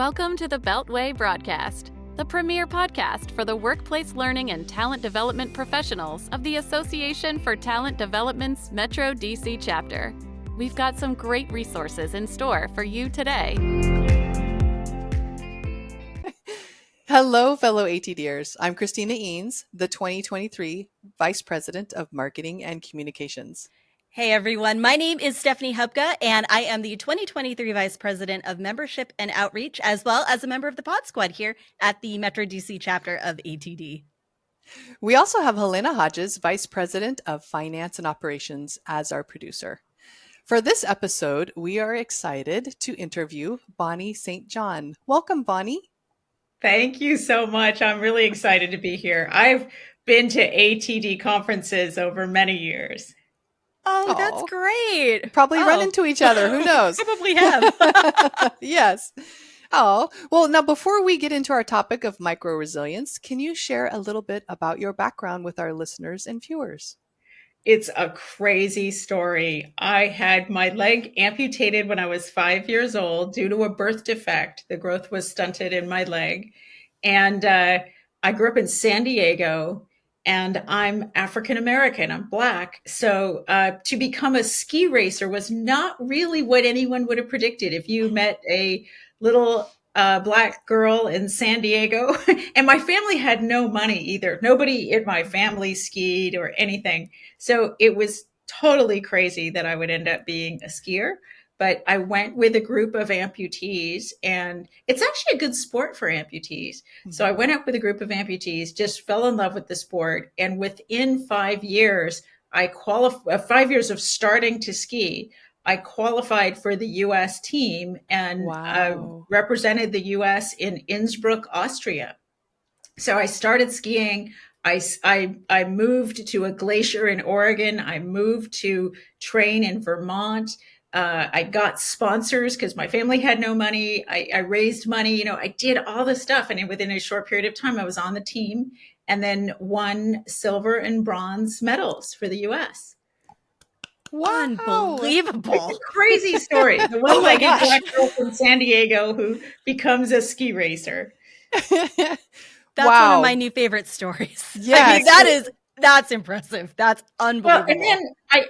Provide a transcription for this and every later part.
Welcome to the Beltway Broadcast, the premier podcast for the workplace learning and talent development professionals of the Association for Talent Development's Metro DC chapter. We've got some great resources in store for you today. Hello, fellow ATDers. I'm Christina Eanes, the 2023 Vice President of Marketing and Communications. Hey everyone, my name is Stephanie Hubka, and I am the 2023 Vice President of Membership and Outreach, as well as a member of the Pod Squad here at the Metro DC chapter of ATD. We also have Halyna Hodges, Vice President of Finance and Operations, as our producer. For this episode, we are excited to interview Bonnie St. John. Welcome, Bonnie. Thank you so much. I'm really excited to be here. I've been to ATD conferences over many years. Oh, that's great. Probably run into each other. Who knows? Probably have. Yes. Oh, well, now before we get into our topic of micro-resilience, can you share a little bit about your background with our listeners and viewers? It's a crazy story. I had my leg amputated when I was 5 years old due to a birth defect. The growth was stunted in my leg. And I grew up in San Diego. And I'm African American, I'm Black. So to become a ski racer was not really what anyone would have predicted. If you met a little Black girl in San Diego, and my family had no money either. Nobody in my family skied or anything. So it was totally crazy that I would end up being a skier. But I went with a group of amputees, and it's actually a good sport for amputees. Mm-hmm. So I went up with a group of amputees, just fell in love with the sport. And within 5 years, 5 years of starting to ski, I qualified for the U.S. team and represented the U.S. in Innsbruck, Austria. So I started skiing. I moved to a glacier in Oregon. I moved to train in Vermont. I got sponsors because my family had no money. I raised money. I did all this stuff. And within a short period of time, I was on the team and then won silver and bronze medals for the U.S. Wow. Unbelievable. It's a crazy story. The one-legged Black girl from San Diego who becomes a ski racer. That's one of my new favorite stories. Yes. I mean, that's impressive. That's unbelievable. Well, and then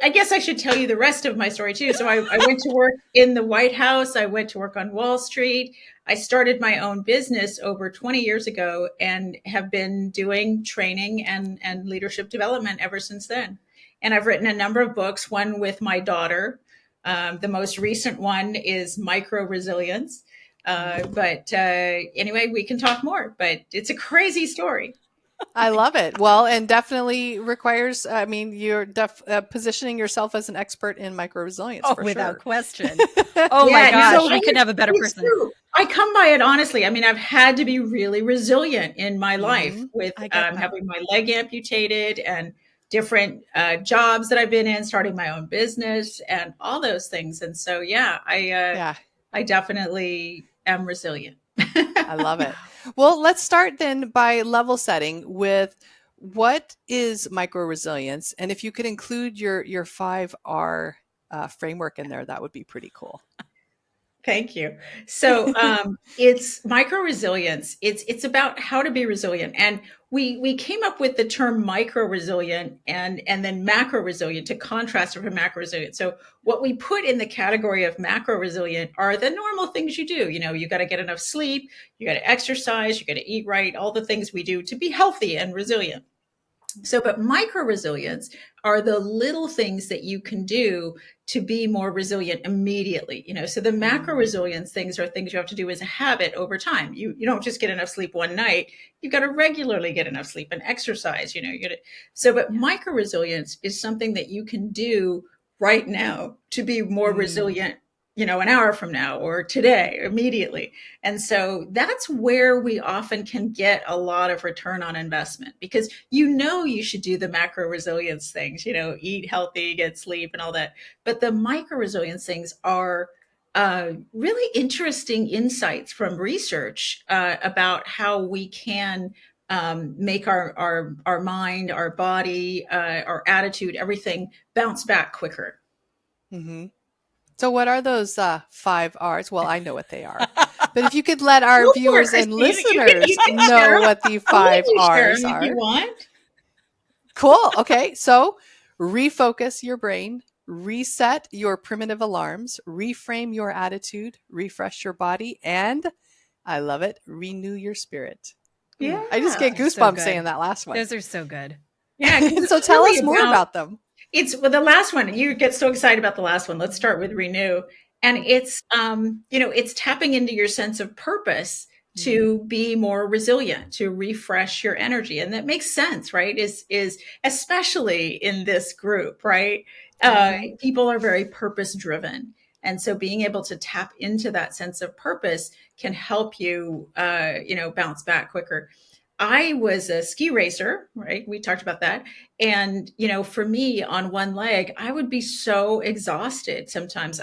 I guess I should tell you the rest of my story too. So I went to work in the White House. I went to work on Wall Street. I started my own business over 20 years ago and have been doing training and leadership development ever since then. And I've written a number of books, one with my daughter. The most recent one is Micro Resilience. But anyway, we can talk more, but it's a crazy story. I love it. Well, and definitely requires, you're positioning yourself as an expert in micro-resilience. Oh, for without sure. question. Oh my gosh, I couldn't have a better person. True. I come by it honestly. I mean, I've had to be really resilient in my life with having my leg amputated and different jobs that I've been in, starting my own business and all those things. And so, I definitely am resilient. I love it. Well, let's start then by level setting with what is micro-resilience? And if you could include your 5R framework in there, that would be pretty cool. Thank you. So it's micro-resilience. It's about how to be resilient. And we came up with the term micro-resilient and then macro-resilient to contrast it from macro-resilient. So what we put in the category of macro-resilient are the normal things you do. You got to get enough sleep, you got to exercise, you got to eat right, all the things we do to be healthy and resilient. So, but micro-resilience are the little things that you can do to be more resilient immediately. So the macro-resilience things are things you have to do as a habit over time. You don't just get enough sleep one night. You've got to regularly get enough sleep and exercise, but micro-resilience is something that you can do right now to be more resilient, an hour from now or today, immediately. And so that's where we often can get a lot of return on investment because you should do the macro resilience things, eat healthy, get sleep and all that. But the micro resilience things are really interesting insights from research about how we can make our mind, our body, our attitude, everything bounce back quicker. Mm-hmm. So what are those 5 R's? Well, I know what they are. But if you could let our Go for it, viewers and Christina. listeners You can share know 'em. what the I'll let 5 you share R's 'em if you are. want. Cool. Okay. So refocus your brain, reset your primitive alarms, reframe your attitude, refresh your body, and I love it, renew your spirit. Yeah. I just get So goosebumps good. saying that last one. Those are so good. Yeah. 'Cause So it's tell really us more about them. Well, the last one, you get so excited about the last one. Let's start with renew. And it's, it's tapping into your sense of purpose to be more resilient, to refresh your energy. And that makes sense, right? Is especially in this group, right? People are very purpose driven. And so being able to tap into that sense of purpose can help you, bounce back quicker. I was a ski racer, right? We talked about that. And, for me on one leg, I would be so exhausted sometimes.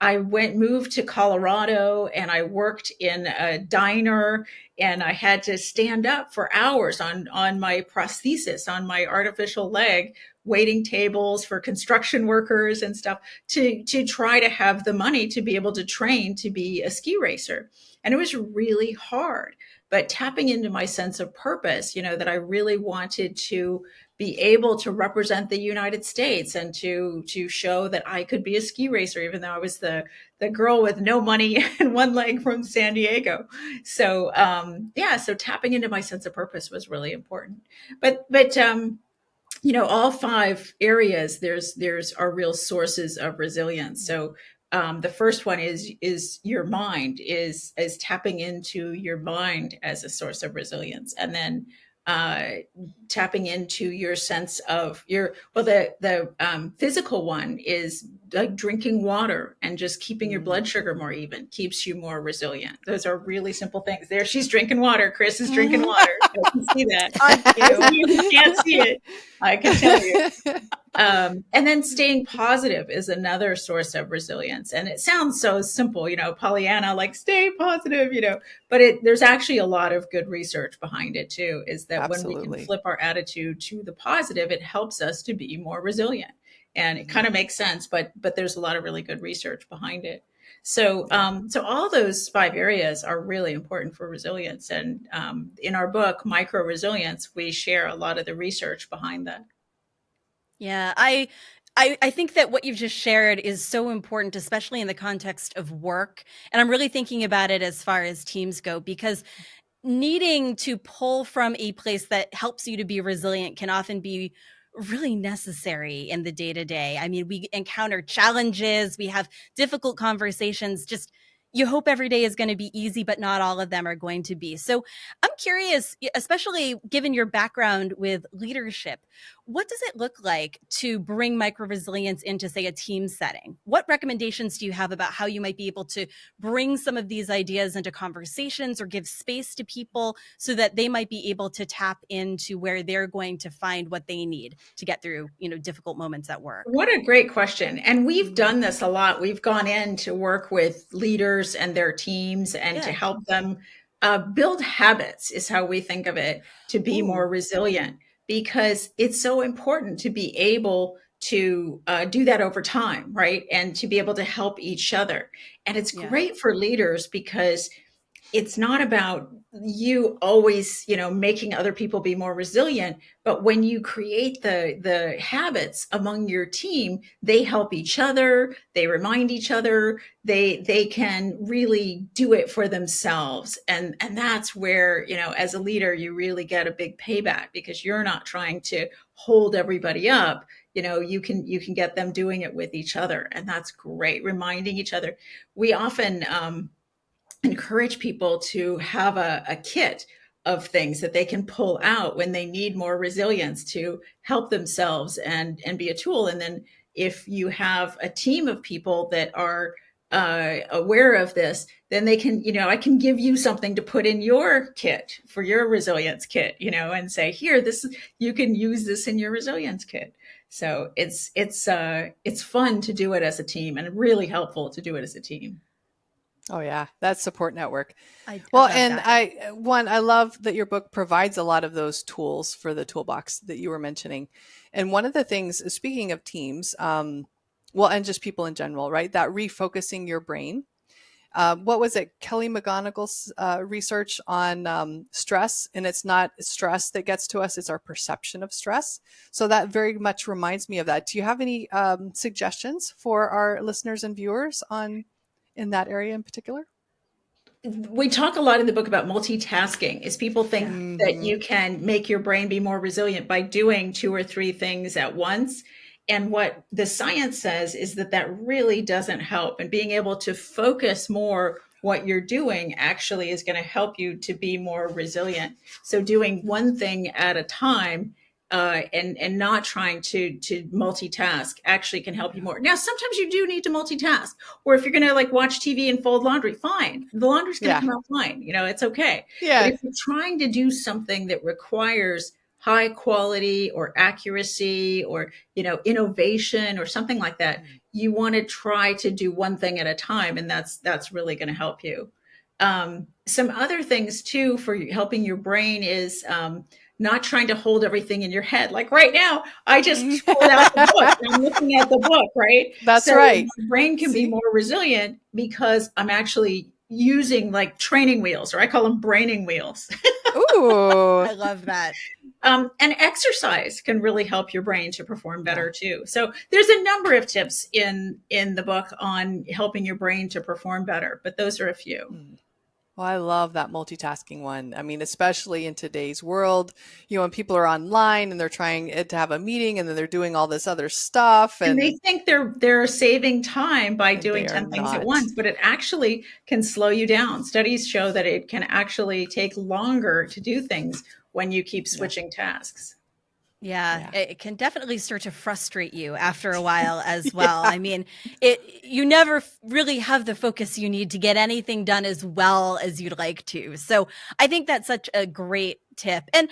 I moved to Colorado and I worked in a diner and I had to stand up for hours on my prosthesis, on my artificial leg, waiting tables for construction workers and stuff to try to have the money to be able to train to be a ski racer. And it was really hard, but tapping into my sense of purpose, that I really wanted to be able to represent the United States and to show that I could be a ski racer, even though I was the girl with no money and one leg from San Diego. So so tapping into my sense of purpose was really important. But all 5 areas there's are real sources of resilience. So the first one is your mind, is tapping into your mind as a source of resilience, and then tapping into your sense of the physical one is like drinking water and just keeping your blood sugar more even keeps you more resilient. Those are really simple things. There, she's drinking water. Chris is drinking water. I can see that. You can't see it. I can tell you. And then staying positive is another source of resilience. And it sounds so simple, Pollyanna, like stay positive, but there's actually a lot of good research behind it too, is that when we can flip our attitude to the positive, it helps us to be more resilient. And it kind of makes sense, but there's a lot of really good research behind it. So all those 5 areas are really important for resilience. And in our book, Micro Resilience, we share a lot of the research behind that. Yeah, I think that what you've just shared is so important, especially in the context of work. And I'm really thinking about it as far as teams go, because needing to pull from a place that helps you to be resilient can often be really necessary in the day to day. I mean, we encounter challenges, we have difficult conversations, just you hope every day is going to be easy, but not all of them are going to be. So I'm curious, especially given your background with leadership, what does it look like to bring micro resilience into, say, a team setting? What recommendations do you have about how you might be able to bring some of these ideas into conversations or give space to people so that they might be able to tap into where they're going to find what they need to get through, difficult moments at work? What a great question. And we've done this a lot. We've gone in to work with leaders and their teams and to help them build habits, is how we think of it, to be more resilient, because it's so important to be able to do that over time, right? And to be able to help each other. And it's great for leaders because it's not about you always, making other people be more resilient, but when you create the habits among your team, they help each other, they remind each other, they can really do it for themselves. And that's where, as a leader, you really get a big payback, because you're not trying to hold everybody up. You can get them doing it with each other. And that's great. Reminding each other. We often, encourage people to have a kit of things that they can pull out when they need more resilience to help themselves and be a tool. And then if you have a team of people that are aware of this, then they can, I can give you something to put in your kit for your resilience kit, and say, here, you can use this in your resilience kit. So it's fun to do it as a team, and really helpful to do it as a team. Oh yeah, that's support network. I love that your book provides a lot of those tools for the toolbox that you were mentioning. And one of the things, speaking of teams, and just people in general, right? That refocusing your brain. what was it? Kelly McGonigal's research on stress, and it's not stress that gets to us; it's our perception of stress. So that very much reminds me of that. Do you have any suggestions for our listeners and viewers in that area in particular? We talk a lot in the book about multitasking. Is people think that you can make your brain be more resilient by doing 2 or 3 things at once. And what the science says is that that really doesn't help. And being able to focus more what you're doing actually is going to help you to be more resilient. So doing one thing at a time and not trying to multitask actually can help you more. Now, sometimes you do need to multitask, or if you're going to like watch TV and fold laundry, fine. The laundry's going to come out fine. You know, it's okay. Yeah. But if you're trying to do something that requires high quality or accuracy or, you know, innovation or something like that, you want to try to do one thing at a time. And that's really going to help you. Some other things too for helping your brain is not trying to hold everything in your head. Like right now, I just pulled out the book. I'm looking at the book, right? That's right. My brain can be more resilient because I'm actually using like training wheels, or I call them braining wheels. Ooh. I love that. And exercise can really help your brain to perform better too. So there's a number of tips in the book on helping your brain to perform better, but those are a few. Well, I love that multitasking one. I mean, especially in today's world, you know, when people are online and they're trying to have a meeting and then they're doing all this other stuff. And they think they're saving time by doing 10 things at not. once, but it actually can slow you down. Studies show that it can actually take longer to do things when you keep switching tasks. Yeah, it can definitely start to frustrate you after a while as well. I mean, you never really have the focus you need to get anything done as well as you'd like to. So I think that's such a great tip. And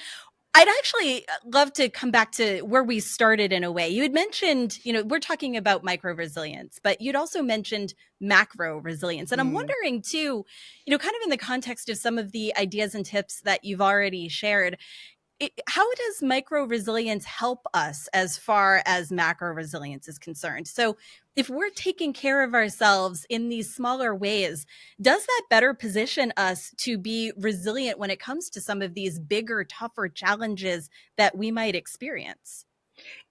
I'd actually love to come back to where we started in a way. You had mentioned, you know, we're talking about micro resilience, but you'd also mentioned macro resilience. And I'm wondering too, you know, kind of in the context of some of the ideas and tips that you've already shared, how does micro resilience help us as far as macro resilience is concerned? So if we're taking care of ourselves in these smaller ways, does that better position us to be resilient when it comes to some of these bigger, tougher challenges that we might experience?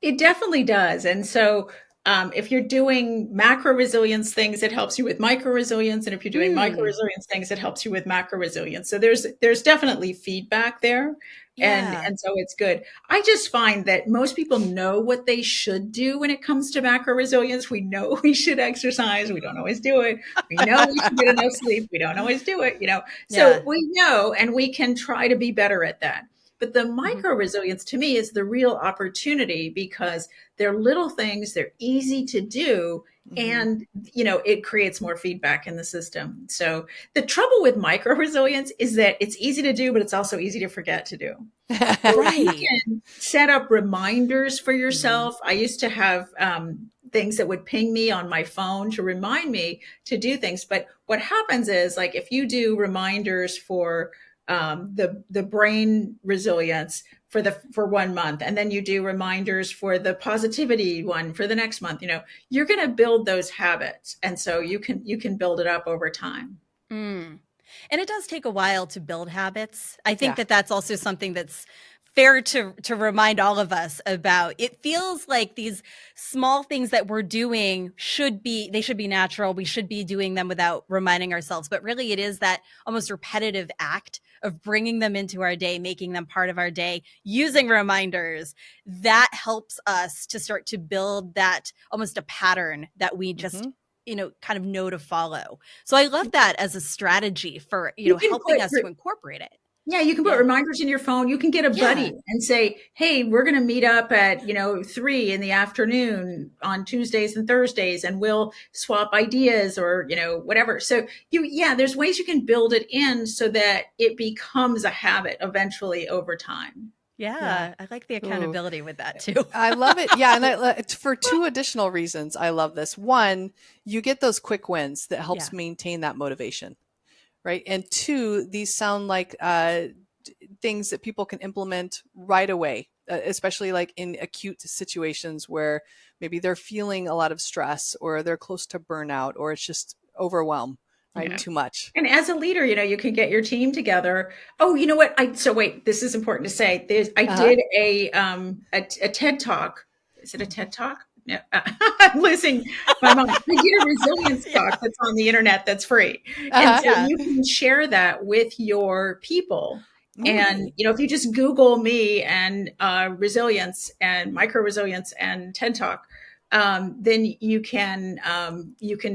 It definitely does. And so if you're doing macro resilience things, it helps you with micro resilience. And if you're doing micro resilience things, it helps you with macro resilience. So there's definitely feedback there. And so it's good. I just find that most people know what they should do when it comes to macro resilience. We know we should exercise. We don't always do it. We know we should get enough sleep. We don't always do it, you know. So we know, and we can try to be better at that. But the micro resilience to me is the real opportunity because they're little things, they're easy to do, and you know, it creates more feedback in the system. So the trouble with micro resilience is that it's easy to do, but it's also easy to forget to do. So you can set up reminders for yourself. I used to have things that would ping me on my phone to remind me to do things. But what happens is, like, if you do reminders for the brain resilience for 1 month, and then you do reminders for the positivity one for the next month, you know, you're going to build those habits. And so you can build it up over time. And it does take a while to build habits. I think that that's also something that's fair to remind all of us about. It feels like these small things that we're doing should be natural. We should be doing them without reminding ourselves. But really, it is that almost repetitive act of bringing them into our day, making them part of our day, using reminders, that helps us to start to build that almost a pattern that we just you know, kind of know to follow. So I love that as a strategy for, you know, helping us to incorporate it. Yeah, you can put reminders in your phone. You can get a buddy and say, hey, we're going to meet up at, 3 in the afternoon on Tuesdays and Thursdays, and we'll swap ideas or, whatever. So there's ways you can build it in so that it becomes a habit eventually over time. Yeah, I like the accountability with that too. I love it. Yeah. And for 2 additional reasons, I love this. One, you get those quick wins that helps maintain that motivation. Right. And 2, these sound like things that people can implement right away, especially like in acute situations where maybe they're feeling a lot of stress or they're close to burnout or it's just overwhelm. right? Yeah. Too much. And as a leader, you can get your team together. Oh, you know what? So wait, this is important to say. I did a TED Talk. Is it a TED Talk? No, I'm losing my mind. I did a resilience talk that's on the internet that's free. And so you can share that with your people. And, if you just Google me and resilience and micro resilience and TED Talk, then you can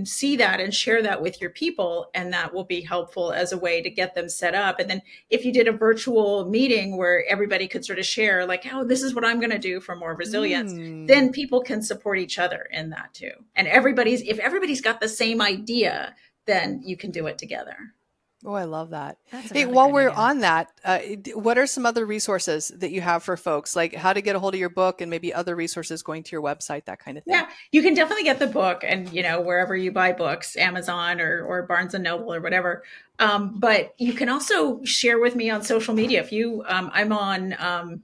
see that and share that with your people, and that will be helpful as a way to get them set up. And then if you did a virtual meeting where everybody could sort of share, like, oh, this is what I'm going to do for more resilience, then people can support each other in that too. And if everybody's got the same idea, then you can do it together. Oh, I love that. That's a Hey, really while great we're idea. on that, what are some other resources that you have for folks, like how to get a hold of your book and maybe other resources going to your website, that kind of thing? Yeah, you can definitely get the book, and wherever you buy books, Amazon or Barnes and Noble or whatever. But you can also share with me on social media. If you, I'm on,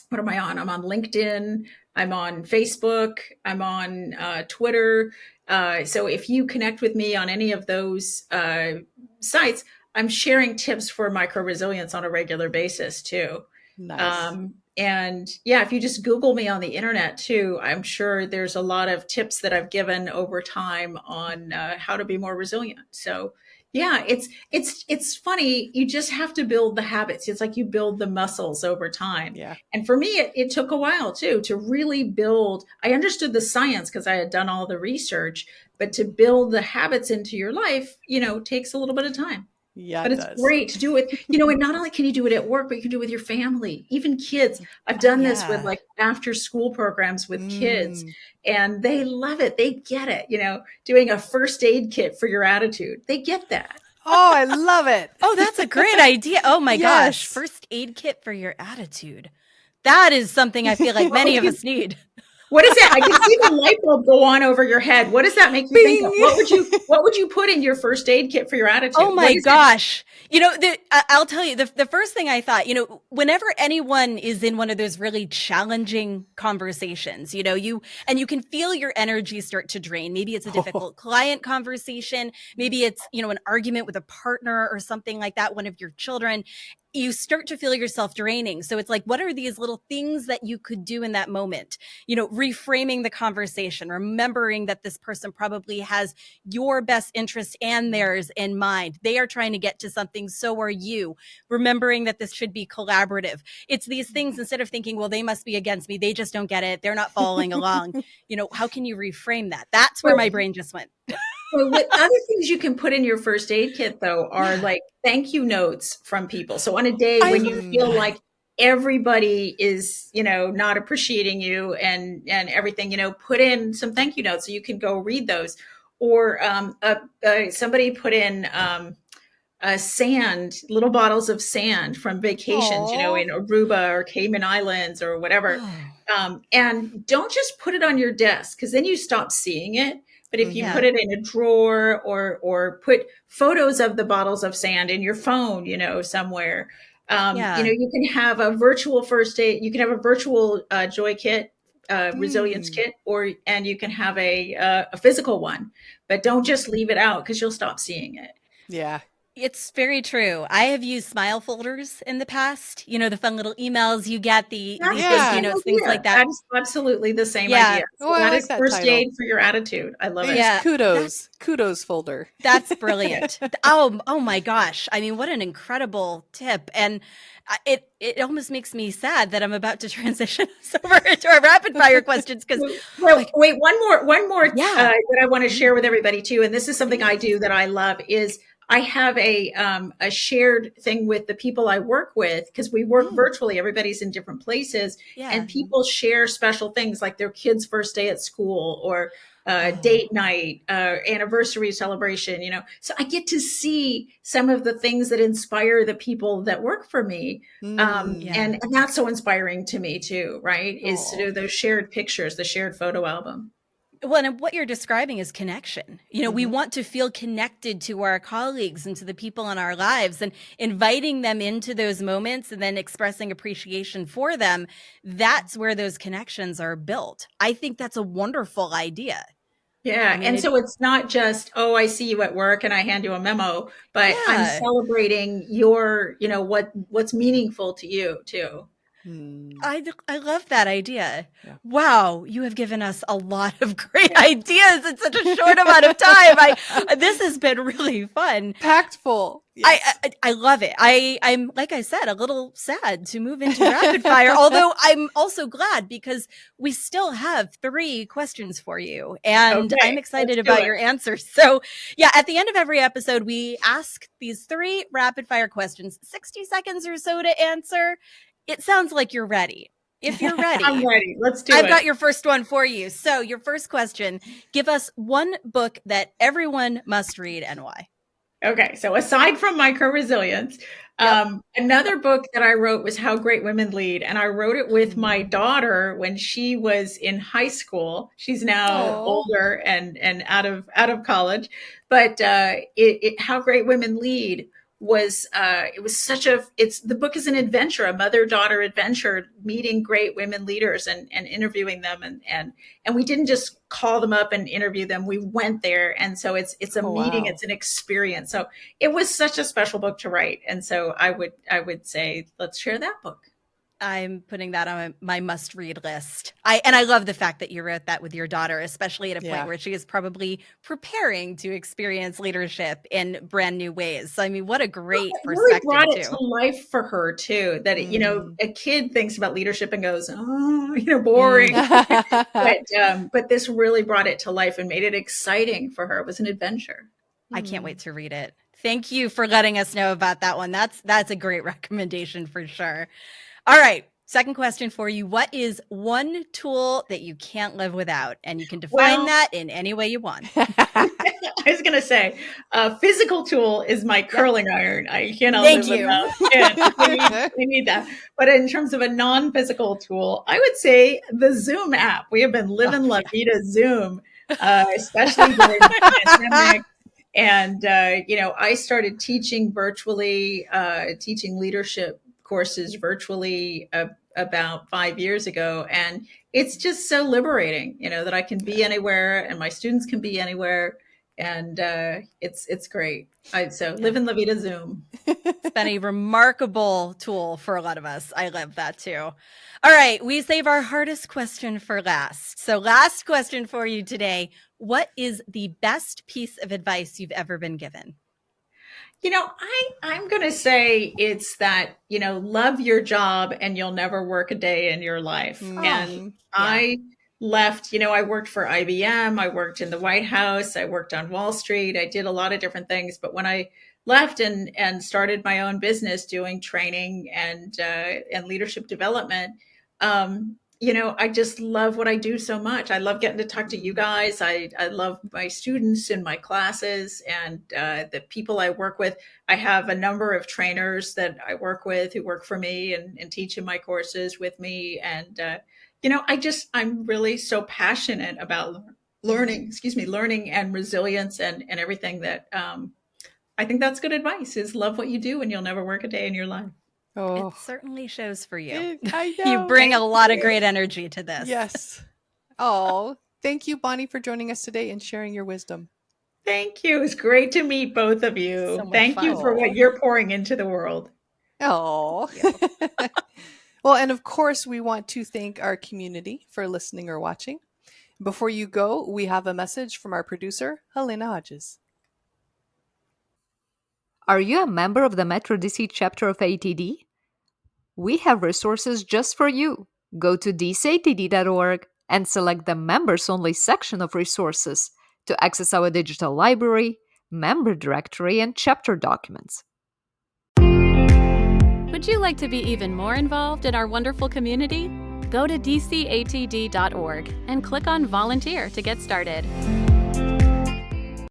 what am I on? I'm on LinkedIn. I'm on Facebook. I'm on Twitter. So if you connect with me on any of those sites, I'm sharing tips for micro resilience on a regular basis too. Nice. And yeah, if you just Google me on the internet too, I'm sure there's a lot of tips that I've given over time on how to be more resilient. So yeah, it's funny. You just have to build the habits. It's like you build the muscles over time. Yeah. And for me, it took a while too to really build. I understood the science because I had done all the research, but to build the habits into your life, takes a little bit of time. Yeah, But it it's does. great to do it, and not only can you do it at work, but you can do it with your family, even kids. I've done this with like after school programs with kids, and they love it. They get it, doing a first aid kit for your attitude. They get that. Oh, I love it. Oh, that's a great idea. Oh my gosh. First aid kit for your attitude. That is something I feel like many of us need. What is it? I can see the light bulb go on over your head. What does that make you think of? What would you put in your first aid kit for your attitude? Oh my gosh. I'll tell you, the first thing I thought, whenever anyone is in one of those really challenging conversations, you can feel your energy start to drain. Maybe it's a difficult client conversation. Maybe it's, an argument with a partner or something like that, one of your children. You start to feel yourself draining. So it's like, what are these little things that you could do in that moment? Reframing the conversation, remembering that this person probably has your best interest and theirs in mind. They are trying to get to something. So are you. Remembering that this should be collaborative. It's these things, instead of thinking, well, they must be against me. They just don't get it. They're not following along. How can you reframe that? That's where my brain just went. So what other things you can put in your first aid kit though are like thank you notes from people. So on a day when you feel like everybody is, not appreciating you and everything, put in some thank you notes so you can go read those. Or somebody put in sand, little bottles of sand from vacations, in Aruba or Cayman Islands or whatever. And don't just put it on your desk because then you stop seeing it. But if you put it in a drawer or put photos of the bottles of sand in your phone, somewhere, you can have a virtual first aid. You can have a virtual joy kit, resilience kit, and you can have a physical one. But don't just leave it out because you'll stop seeing it. Yeah. It's very true. I have used smile folders in the past. The fun little emails you get, the thank you notes, things like that. That is absolutely the same idea. So that is first aid for your attitude. I love it. Yeah, kudos folder. That's brilliant. Oh my gosh. I mean, what an incredible tip. And it almost makes me sad that I'm about to transition us over to our rapid fire questions because wait, one more that I want to share with everybody too. And this is something I do that I love is I have a shared thing with the people I work with because we work virtually. Everybody's in different places and people share special things like their kids' first day at school or date night, anniversary celebration, So I get to see some of the things that inspire the people that work for me. And that's so inspiring to me too, right? Is to do those shared pictures, the shared photo album. Well, and what you're describing is connection. We want to feel connected to our colleagues and to the people in our lives, and inviting them into those moments and then expressing appreciation for them. That's where those connections are built. I think that's a wonderful idea. Yeah. I mean, And so it's not just, oh, I see you at work and I hand you a memo, but I'm yeah. celebrating your, what's meaningful to you too. I love that idea. Yeah. Wow, you have given us a lot of great ideas in such a short amount of time. This has been really fun. Packed full. Yes. I love it. I'm, like I said, a little sad to move into rapid fire, although I'm also glad because we still have 3 questions for you, and Okay, I'm excited let's do about it. your answers. So yeah, at the end of every episode, we ask these 3 rapid fire questions, 60 seconds or so to answer. It sounds like you're ready. If you're ready, I'm ready. Let's do it. I've got your first one for you. So your first question, give us one book that everyone must read and why. Okay. So aside from micro-resilience, another book that I wrote was How Great Women Lead. And I wrote it with my daughter when she was in high school. She's now older and out of college. But How Great Women Lead was the book is an adventure, a mother-daughter adventure, meeting great women leaders and interviewing them, and we didn't just call them up and interview them, we went there. And so it's a meeting, it's an experience. So it was such a special book to write, and so I would say let's share that book. I'm putting that on my must-read list. I love the fact that you wrote that with your daughter, especially at a point where she is probably preparing to experience leadership in brand new ways. So, I mean, what a great perspective, really brought it to life for her too. That a kid thinks about leadership and goes, "Oh, boring," but this really brought it to life and made it exciting for her. It was an adventure. I can't wait to read it. Thank you for letting us know about that one. That's a great recommendation for sure. All right. Second question for you. What is one tool that you can't live without? And you can define that in any way you want. I was going to say, a physical tool is my curling iron. I cannot live without it. We need that. But in terms of a non-physical tool, I would say the Zoom app. We have been living La Vida Zoom, especially during the pandemic. And, I started teaching virtually, teaching leadership courses virtually about 5 years ago. And it's just so liberating, that I can be anywhere and my students can be anywhere. And it's great. So live in La Vida Zoom. It's been a remarkable tool for a lot of us. I love that too. All right. We save our hardest question for last. So last question for you today. What is the best piece of advice you've ever been given? I'm going to say it's that, love your job and you'll never work a day in your life. I left, I worked for IBM. I worked in the White House. I worked on Wall Street. I did a lot of different things. But when I left and started my own business doing training and leadership development, I just love what I do so much. I love getting to talk to you guys. I love my students in my classes and the people I work with. I have a number of trainers that I work with who work for me and teach in my courses with me. And, I'm really so passionate about learning and resilience and everything that I think that's good advice is love what you do and you'll never work a day in your life. It certainly shows for you. I know. You bring a lot of great energy to this. Yes. Oh, thank you, Bonnie, for joining us today and sharing your wisdom. Thank you. It's great to meet both of you. Thank you for what you're pouring into the world. Oh. Well, and of course, we want to thank our community for listening or watching. Before you go, we have a message from our producer, Halyna Hodges. Are you a member of the Metro DC chapter of ATD? We have resources just for you. Go to dcatd.org and select the members-only section of resources to access our digital library, member directory, and chapter documents. Would you like to be even more involved in our wonderful community? Go to dcatd.org and click on Volunteer to get started.